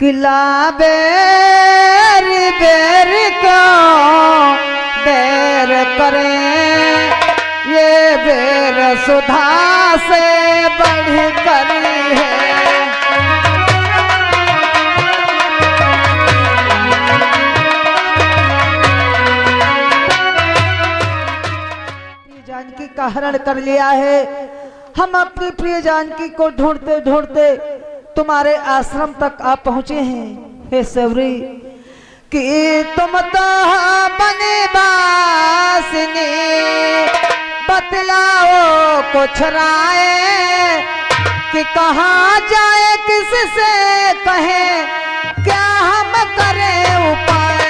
किला बेर बेर को देर करें, ये बेर सुधा से बढ़ कर है। जानकी का हरण कर लिया है। हम अपनी प्रिय जानकी को ढूंढते ढूंढते तुम्हारे आश्रम तक आ पहुंचे हैं। हे सवरी कि तुम तो बनवासिनी, बतलाओ कुछ राय कि कहाँ जाए, किससे कहे, क्या हम करें उपाय।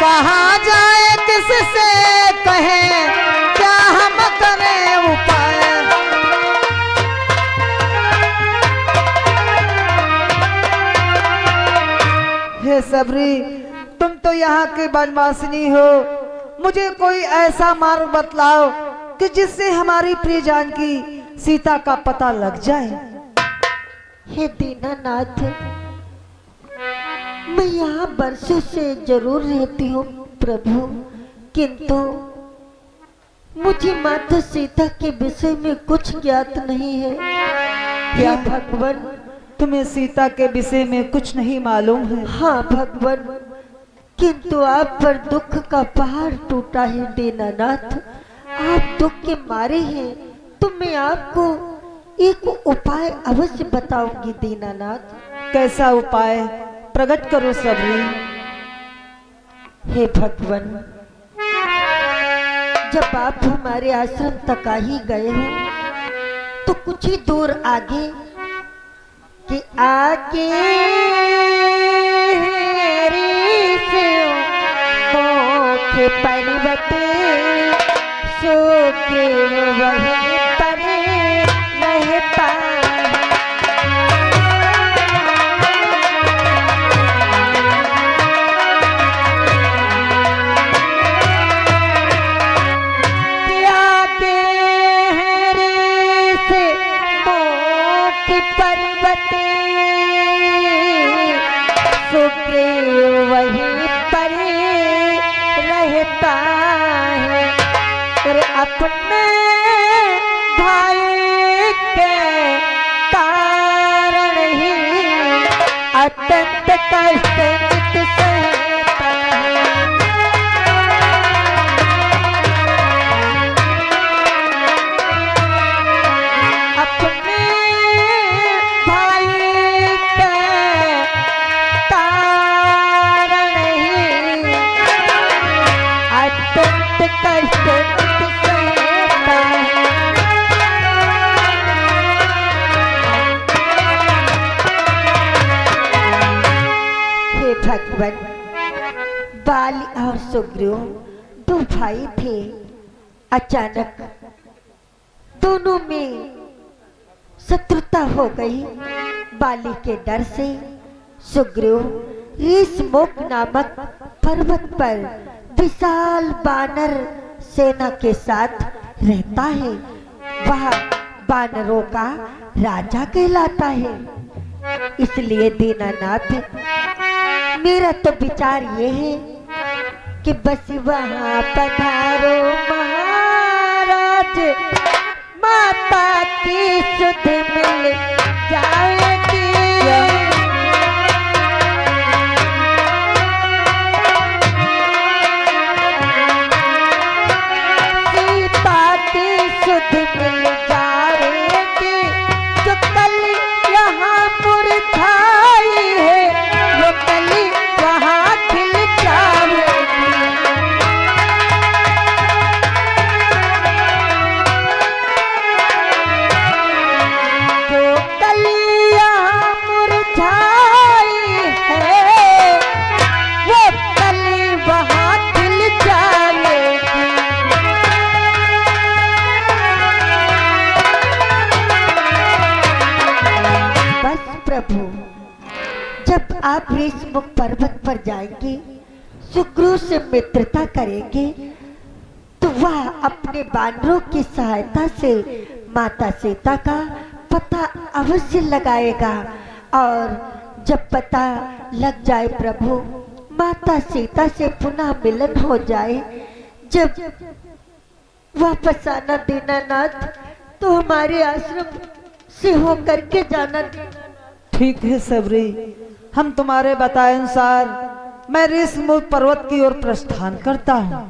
कहाँ जाए, किससे कहे, क्या हम करें उपाय। हे सबरी, तुम तो यहाँ के बनवासिनी हो, मुझे कोई ऐसा मार्ग बतलाओ कि जिससे हमारी प्रिय जानकी सीता का पता लग जाए। हे दीनानाथ, मैं यहाँ वर्षों से जरूर रहती हूँ प्रभु, किंतु मुझे माता सीता के विषय में कुछ ज्ञात नहीं है। क्या भगवान, तुम्हें सीता के विषय में कुछ नहीं मालूम है? हाँ भगवान, किंतु आप पर दुख का पहाड़ टूटा है दीनानाथ। आप दुख के मारे हैं तो मैं आपको एक उपाय अवश्य बताऊंगी दीनानाथ। कैसा उपाय? प्रकट करो सबरी। हे भगवान, जब आप हमारे आश्रम तक आ ही गए हो तो कुछ ही दूर आगे कि आके के पर्वते सो के वहीं पर रहता पर्वते सुग्रीव वहीं पर रहता है। तेरे अपने भाई के कारण ही अत्यंत कष्ट सहता है। भगवान, बाली और सुग्रीव दो भाई थे। अचानक दोनों में शत्रुता हो गई। बाली के डर से सुग्रीव ऋषमुख नामक पर्वत पर विशाल बानर सेना के साथ रहता है। वह बानरों का राजा कहलाता है। इसलिए दीनानाथ, मेरा तो विचार ये है कि बस वहाँ पधारो महाराज, माता की सुध मिल जाएगी। सीता की सुध मिल जाएगी, जो कल यहाँ मुरझाई है वो कली वहाँ खिल जाएगी। जो कली यहाँ मुरझाई है वो कली वहाँ खिल जाएगी। बस प्रभु, जब आप ऋषमुख पर्वत पर जाएंगे, सुग्रीव से मित्रता करेंगे, तो वह अपने बानरों की सहायता से माता सीता का पता अवश्य लगाएगा। और जब पता लग जाए प्रभु, माता सीता से पुनः मिलन हो जाए, जब वापस आना दीनानाथ, तो हमारे आश्रम से होकर के जाना। ठीक है सबरी, हम तुम्हारे बताए अनुसार मैं ऋषिमुख पर्वत की ओर प्रस्थान करता हूँ।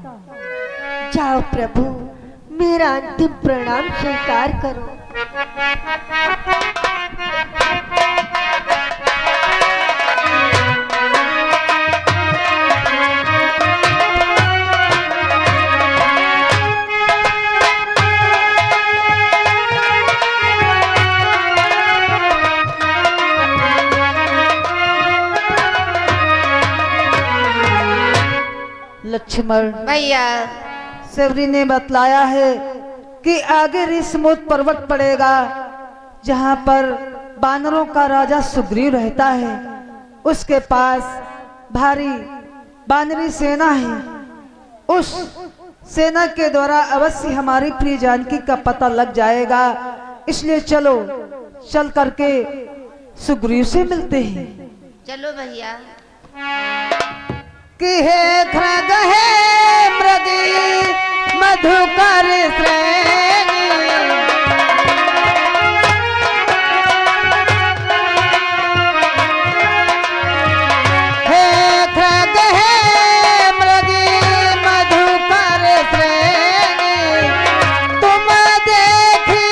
जाओ प्रभु, मेरा अंतिम प्रणाम स्वीकार करो। लक्ष्मण भैया, सबरी ने बतलाया है कि आगे ऋषिमुख पर्वत पड़ेगा, जहाँ पर बानरों का राजा सुग्रीव रहता है। उसके पास भारी बानरी सेना है। उस सेना के द्वारा अवश्य हमारी प्रिय जानकी का पता लग जाएगा। इसलिए चलो, चल करके सुग्रीव से मिलते हैं। चलो भैया। कि हे खग हे मृगी मधुकर श्रेणी, हे खग हे मृगी मधुकर श्रेणी, तुम देखी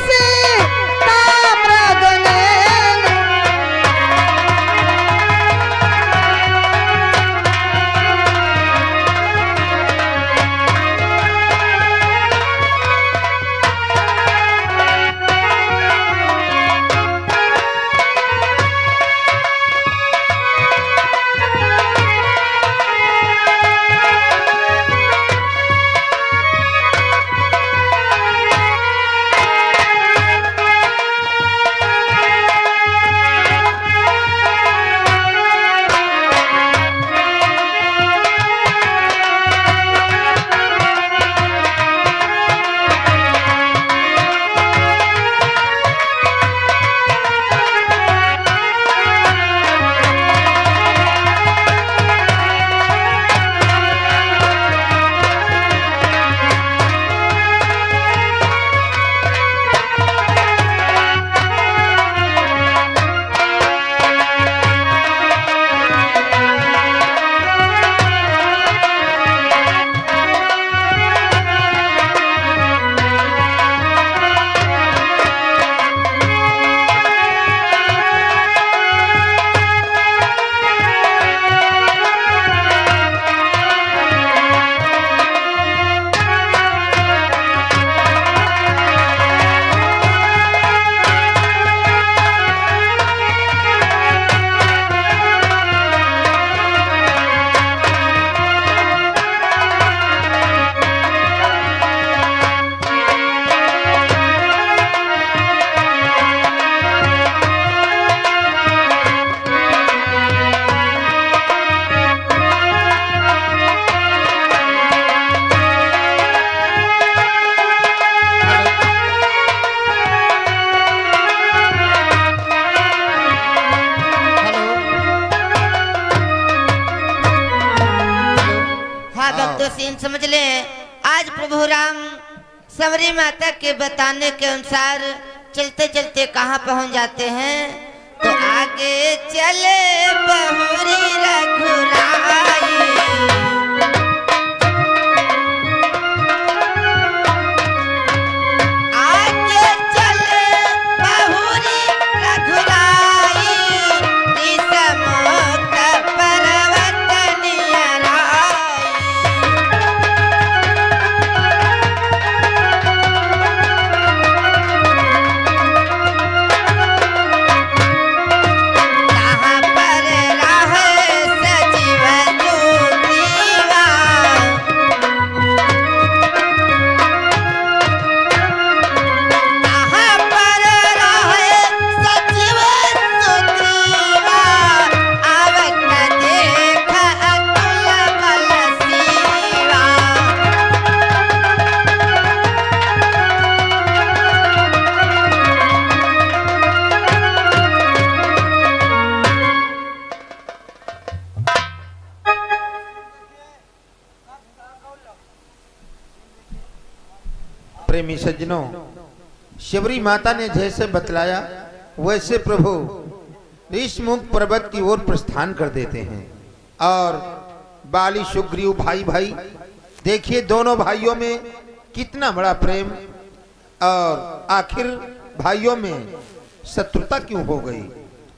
सीता मृगनयनी। समझ ले, आज प्रभु राम सबरी माता के बताने के अनुसार चलते चलते कहाँ पहुँच जाते हैं, तो आगे चले बहुरी रघुराई। आगे चले बहुरी रघुराई, ऋषिमुख पर्वत नियराई। कहाँ पर रहे सजीव जो प्रेमी सज्जनों, शबरी माता ने जैसे बतलाया वैसे प्रभु ऋषमुख पर्वत की ओर प्रस्थान कर देते हैं। और बाली सुग्रीव भाई भाई, देखिए दोनों भाइयों में कितना बड़ा प्रेम, और आखिर भाइयों में शत्रुता क्यों हो गई।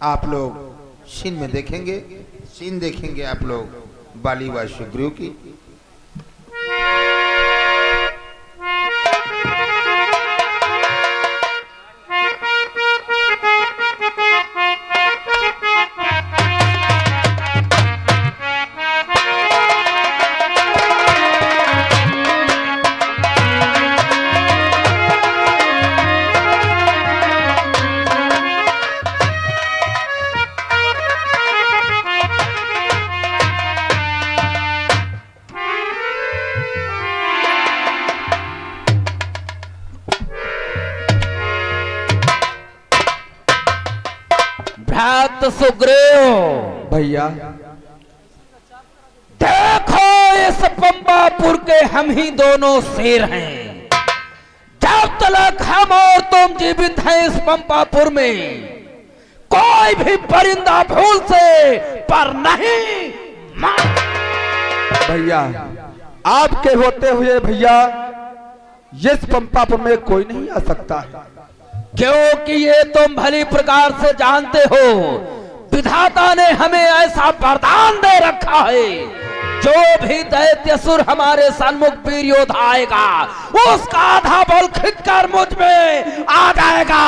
आप लोग सीन में देखेंगे, सीन देखेंगे आप लोग बाली व सुग्रीव की। भ्रात सुग्रीव भैया देखो, इस पंबापुर के हम ही दोनों शेर हैं। जब तक हम और तुम जीवित हैं इस पंबापुर में, कोई भी परिंदा भूल से पर नहीं भैया, आपके होते हुए भैया इस पंपापुर में कोई नहीं आ सकता है, क्योंकि ये तुम भली प्रकार से जानते हो विधाता ने हमें ऐसा वरदान दे रखा है, जो भी दैत्यासुर हमारे सन्मुख वीर योद्धा आएगा उसका आधा बल खींचकर मुझ में आ जाएगा।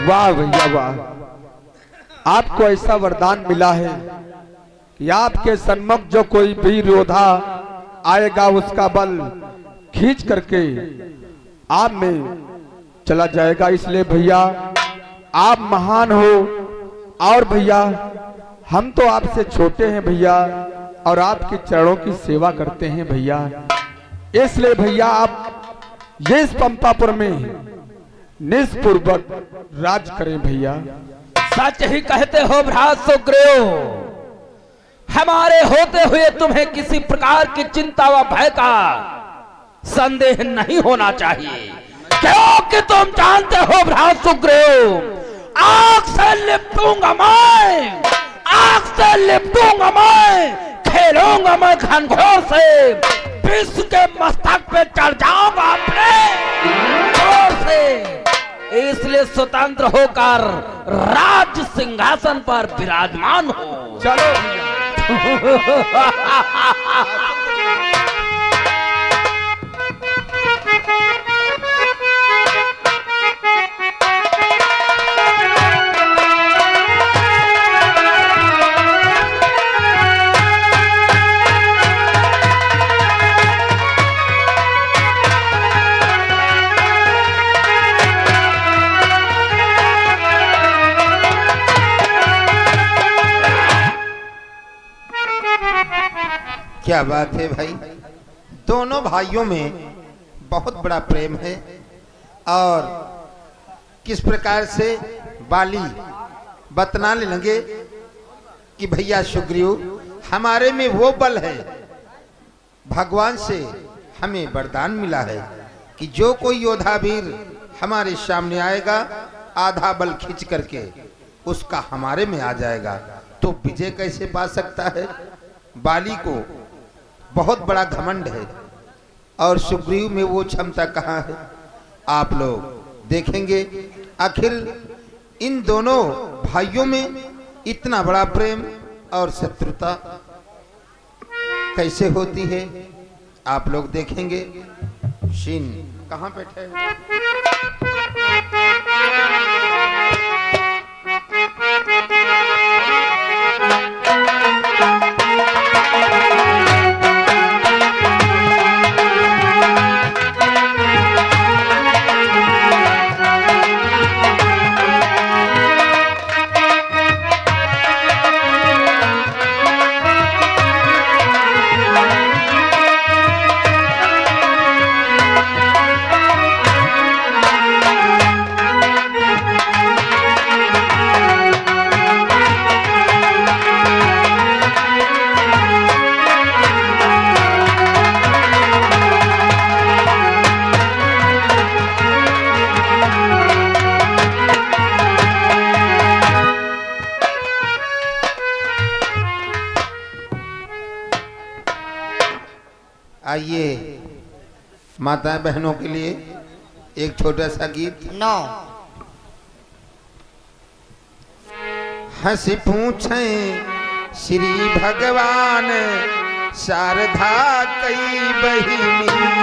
वाह भैया वाह, आपको ऐसा वरदान मिला है कि आपके सन्मुख जो कोई वीर योद्धा आएगा उसका बल खींच करके आप में चला जाएगा। इसलिए भैया आप महान हो, और भैया हम तो आपसे छोटे हैं भैया, और आपके चरणों की सेवा करते हैं भैया। इसलिए भैया आप इस पंपापुर में निष्पूर्वक राज करें भैया। सच ही कहते हो भ्रात सुग्रीव, हमारे होते हुए तुम्हें किसी प्रकार की चिंता व भय का संदेह नहीं होना चाहिए, क्योंकि तुम जानते हो भ्रात सुग्रीव, आग से लिपटूंगा मैं, आग से लिपटूंगा मैं, खेलूंगा मैं घनघोर से, विश्व के मस्तक पे चढ़ जाऊंगा अपने जोर से। इसलिए स्वतंत्र होकर राज सिंहासन पर विराजमान हो। चलो क्या बात है भाई, दोनों भाइयों में बहुत बड़ा प्रेम है। और किस प्रकार से बाली बतलाने लगे कि भैया सुग्रीव, हमारे में वो बल है, भगवान से हमें वरदान मिला है कि जो कोई योद्धा वीर हमारे सामने आएगा आधा बल खींच करके उसका हमारे में आ जाएगा। तो विजय कैसे पा सकता है। बाली को बहुत बड़ा घमंड है, और सुग्रीव में वो क्षमता कहाँ है। आप लोग देखेंगे आखिर इन दोनों भाइयों में इतना बड़ा प्रेम और शत्रुता कैसे होती है। आप लोग देखेंगे। सीन कहाँ बैठे आइए माताएं बहनों के लिए एक छोटा सा गीत। 9 हंसी पूछें श्री भगवान शारदा कई बहिनी।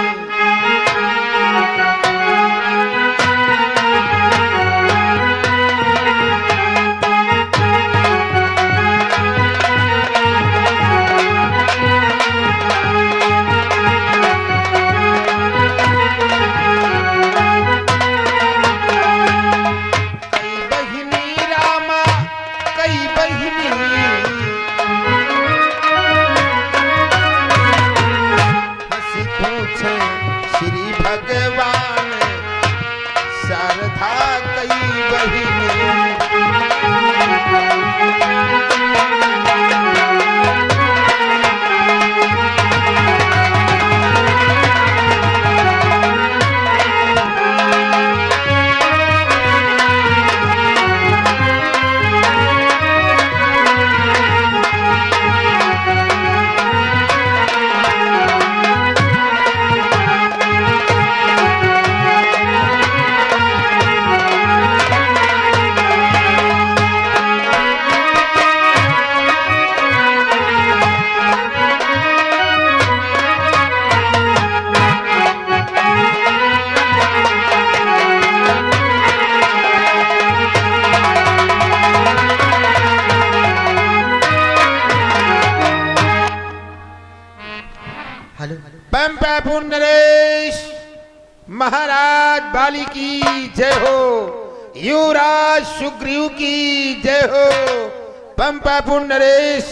पंपापुर नरेश महाराज बाली की जय हो। युवराज सुग्रीव की जय हो। पंपापुर नरेश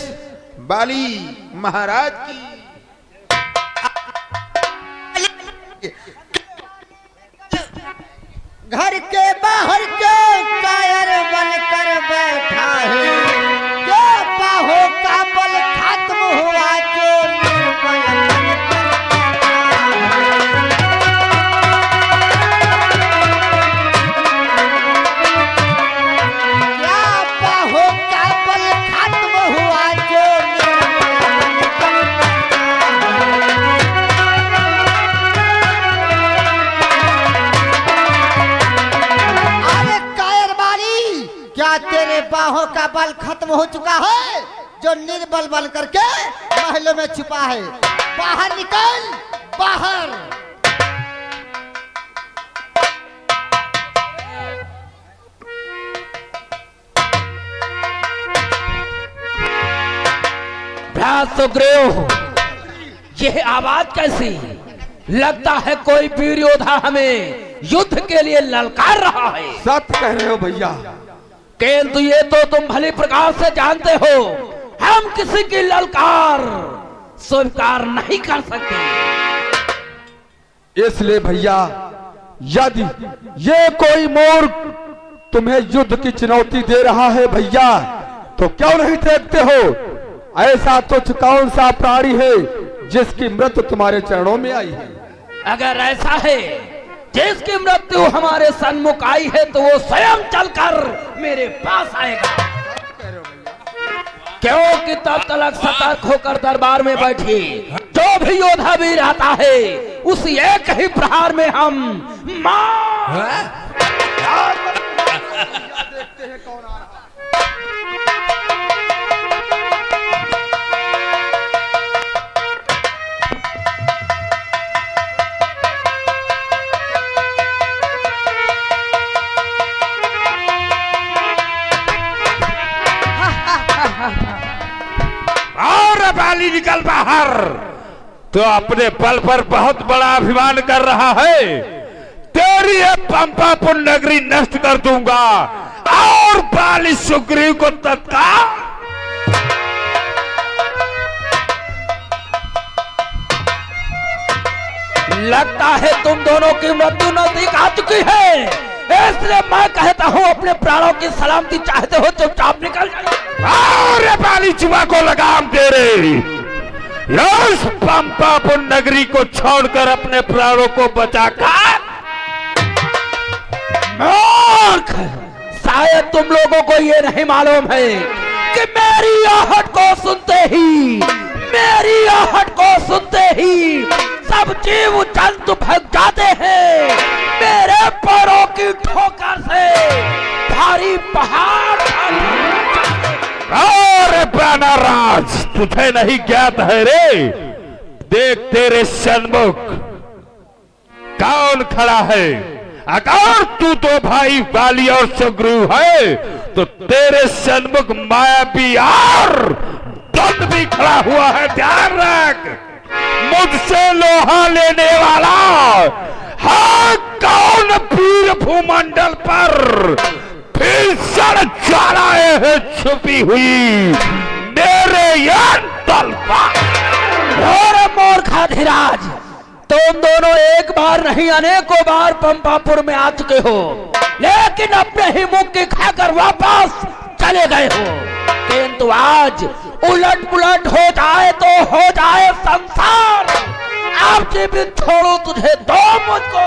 बाली महाराज की। घर के बाहर के कायर बनकर बैठा है, जो बाहों का बल खत्म हुआ जो निर्बल बाहों का बल खत्म हो चुका है, जो निर्बल बन करके महलों में छुपा है। बाहर निकल, बाहर। सुग्रीव, यह आवाज कैसी? लगता है कोई वीर योद्धा हमें युद्ध के लिए ललकार रहा है। सत्य कह रहे हो भैया, किंतु ये तो तुम भली प्रकार से जानते हो, हम किसी की ललकार स्वीकार नहीं कर सकते। इसलिए भैया, यदि ये कोई मूर्ख तुम्हें युद्ध की चुनौती दे रहा है भैया, तो क्यों नहीं देखते हो? ऐसा तुच्छ कौन सा प्राणी है जिसकी मृत्यु तुम्हारे चरणों में आई है? अगर ऐसा है जिसकी मृत्यु हमारे सन्मुख आई है, तो वो स्वयं चलकर मेरे पास आएगा, क्योंकि तब तक सतर्क होकर दरबार में बैठी जो भी योद्धा वीर आता है, उसी एक ही प्रहार में हम मार। देखते हैं कौन आ रहा। और बाली निकल बाहर, तो अपने बल पर बहुत बड़ा अभिमान कर रहा है। तेरी ये पंपापुर नगरी नष्ट कर दूंगा और बाली सुग्रीव को तत्काल। लगता है तुम दोनों की मृत्यु नजदीक आ चुकी है, इसलिए मैं कहता हूँ अपने प्राणों की सलामती चाहते हो चुपचाप निकल जाओ। अरे बाली जुआ को लगाम दे रहे, उस पंपापुर नगरी को छोड़कर अपने प्राणों को बचाकर। मूर्ख, शायद तुम लोगों को ये नहीं मालूम है कि मेरी आहट को सुनते ही धनराज, तुझे नहीं ज्ञात है रे। देख तेरे सन्मुख कौन खड़ा है। अगर तू तो भाई बाली और सुग्रीव है तो तेरे सन्मुख मायावी और दंड भी खड़ा हुआ है। ध्यान रख, मुझसे लोहा लेने वाला हाँ कौन वीर भूमंडल पर भीषण ज्वालाएं है छुपी हुई मेरे यंत्र पर। और मूर्खाधिराज, तुम दोनों एक बार नहीं अनेकों बार पंपापुर में आ चुके हो, लेकिन अपने ही मुख की खाकर वापस चले गए हो। किंतु आज उलट पुलट हो जाए तो हो जाए संसार, आप जीवित छोड़ो तुझे दो मुझको।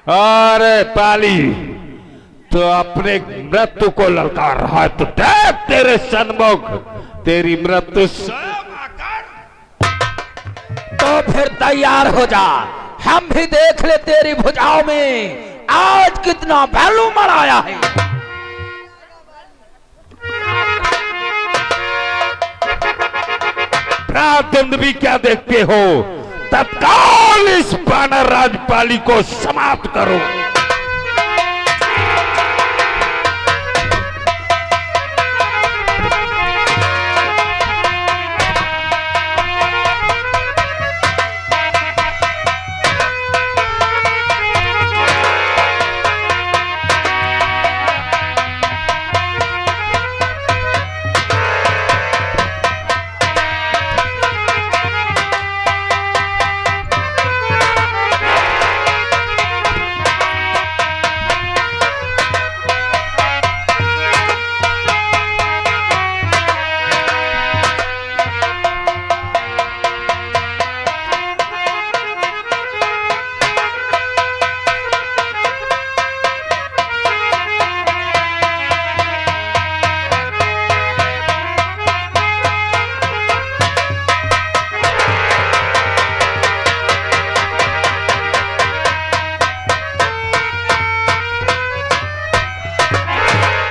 अरे पाली, तो अपने मृत्यु को ललकार रहा है तो देख तेरे सन्मुख तेरी मृत्यु तो फिर तैयार हो जा, हम भी देख ले तेरी भुजाओं में आज कितना बैलू मराया है। प्रादंड भी क्या देखते हो, तत्काल इस बानर राजपाली को समाप्त करो।